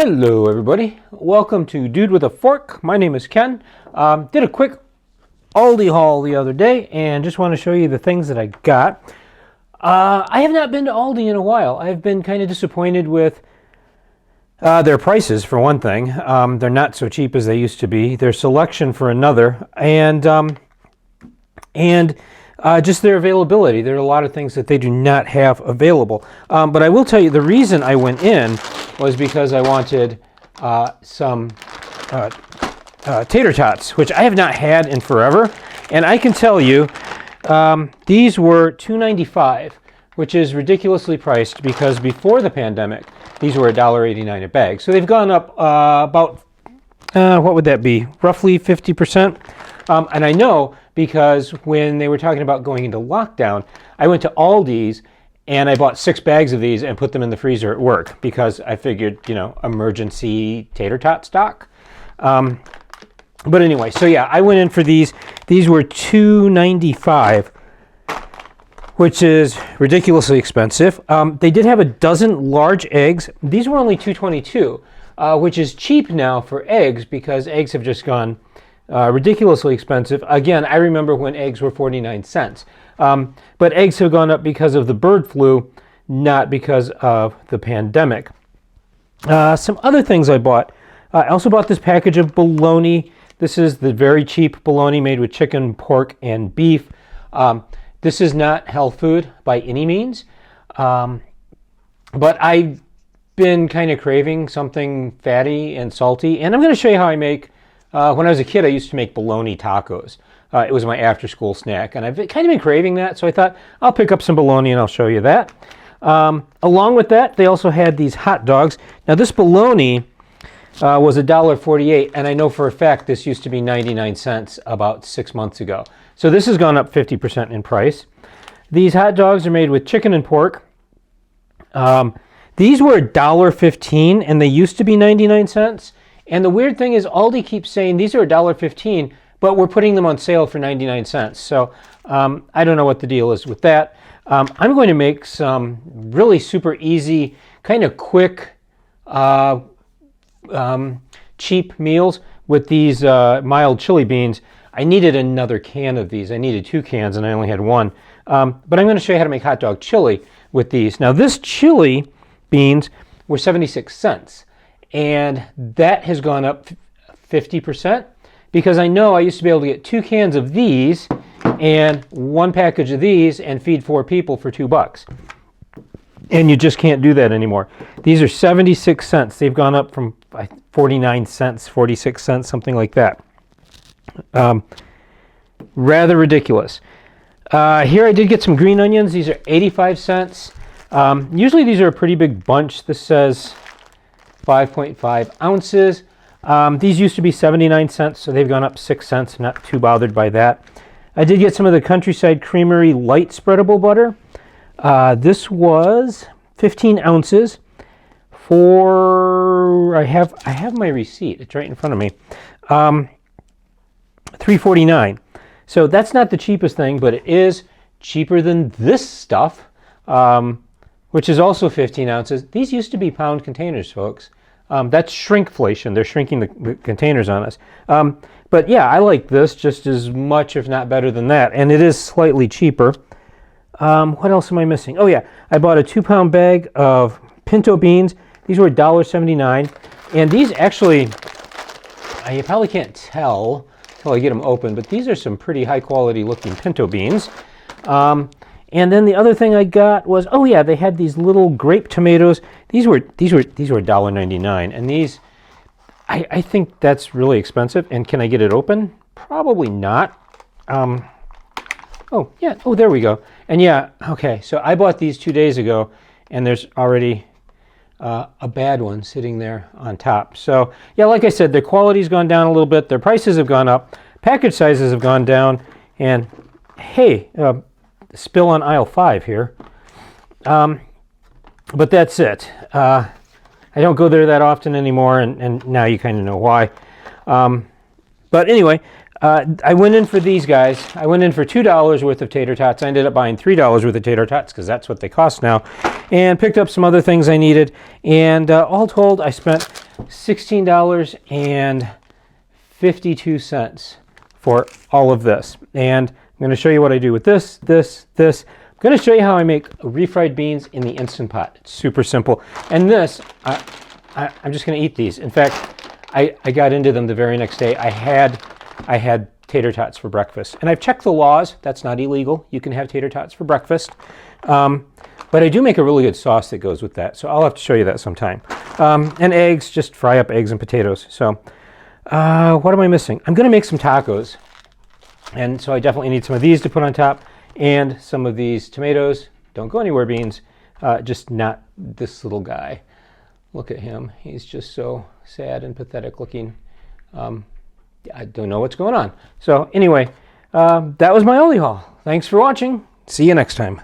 Hello everybody, welcome to Dude with a Fork. My name is Ken. Did a quick Aldi haul the other day and just want to show you the things that I got. I have not been to Aldi in a while. I've been kind of disappointed with their prices for one thing. They're not so cheap as they used to be. Their selection for another, and just their availability. There are a lot of things that they do not have available. But I will tell you, the reason I went in was because I wanted some tater tots, which I have not had in forever. And I can tell you, these were $2.95, which is ridiculously priced because before the pandemic, these were $1.89 a bag. So they've gone up about, what would that be? Roughly 50%. And I know because when they were talking about going into lockdown, I went to Aldi's and I bought 6 bags of these and put them in the freezer at work because I figured, you know, emergency tater tot stock. But anyway, so yeah, I went in for these. These were $2.95, which is ridiculously expensive. They did have a dozen large eggs. These were only $2.22, which is cheap now for eggs because eggs have just gone ridiculously expensive. Again, I remember when eggs were 49 cents. But eggs have gone up because of the bird flu, not because of the pandemic. Some other things I bought. I also bought this package of bologna. This is the very cheap bologna made with chicken, pork, and beef. This is not health food by any means. But I've been kind of craving something fatty and salty. And I'm going to show you how I make. When I was a kid, I used to make bologna tacos. It was my after-school snack, and I've kind of been craving that, so I thought I'll pick up some bologna and I'll show you that. Along with that, they also had these hot dogs. Now, this bologna was $1.48, and I know for a fact this used to be 99 cents about 6 months ago. So this has gone up 50% in price. These hot dogs are made with chicken and pork. These were $1.15, and they used to be 99 cents. And the weird thing is Aldi keeps saying these are $1.15, but we're putting them on sale for 99 cents. So I don't know what the deal is with that. I'm going to make some really super easy, kind of quick, cheap meals with these mild chili beans. I needed another can of these. I needed 2 cans and I only had 1. But I'm going to show you how to make hot dog chili with these. Now this chili beans were 76 cents. And that has gone up 50%. Because I know I used to be able to get 2 cans of these and 1 package of these and feed 4 people for $2. And you just can't do that anymore. These are 76 cents. They've gone up from 49 cents, 46 cents, something like that. Rather ridiculous. Here I did get some green onions. These are 85 cents. Usually these are a pretty big bunch. This says 5.5 ounces. These used to be 79 cents, so they've gone up 6 cents. I'm not too bothered by that. I did get some of the Countryside Creamery light spreadable butter. This was 15 ounces for, I have my receipt. It's right in front of me. $3.49. So that's not the cheapest thing, but it is cheaper than this stuff, which is also 15 ounces. These used to be pound containers, folks. That's shrinkflation. They're shrinking the containers on us. But yeah, I like this just as much, if not better than that. And it is slightly cheaper. What else am I missing? Oh yeah, I bought a 2-pound bag of pinto beans. These were $1.79. And these actually, you probably can't tell until I get them open, but these are some pretty high quality looking pinto beans. And then the other thing I got was, oh yeah, they had these little grape tomatoes. These were $1.99, and these, I think that's really expensive. And can I get it open? Probably not. Oh yeah, oh there we go. And yeah, okay, so I bought these 2 days ago, and there's already a bad one sitting there on top. So yeah, like I said, their quality's gone down a little bit. Their prices have gone up. Package sizes have gone down. And hey, spill on aisle 5 here. But that's it. I don't go there that often anymore, and now you kind of know why. But anyway, I went in for these guys. I went in for $2 worth of tater tots. I ended up buying $3 worth of tater tots because that's what they cost now, and picked up some other things I needed. And all told, I spent $16.52 for all of this. And I'm going to show you what I do with this. I'm going to show you how I make refried beans in the Instant Pot. It's super simple. And this, I'm just going to eat these. In fact, I got into them the very next day. I had tater tots for breakfast. And I've checked the laws. That's not illegal. You can have tater tots for breakfast. But I do make a really good sauce that goes with that. So I'll have to show you that sometime. And eggs, just fry up eggs and potatoes. So what am I missing? I'm going to make some tacos. And so I definitely need some of these to put on top and some of these tomatoes. Don't go anywhere, beans. Just not this little guy. Look at him. He's just so sad and pathetic looking. I don't know what's going on. So anyway, that was my Aldi haul. Thanks for watching. See you next time.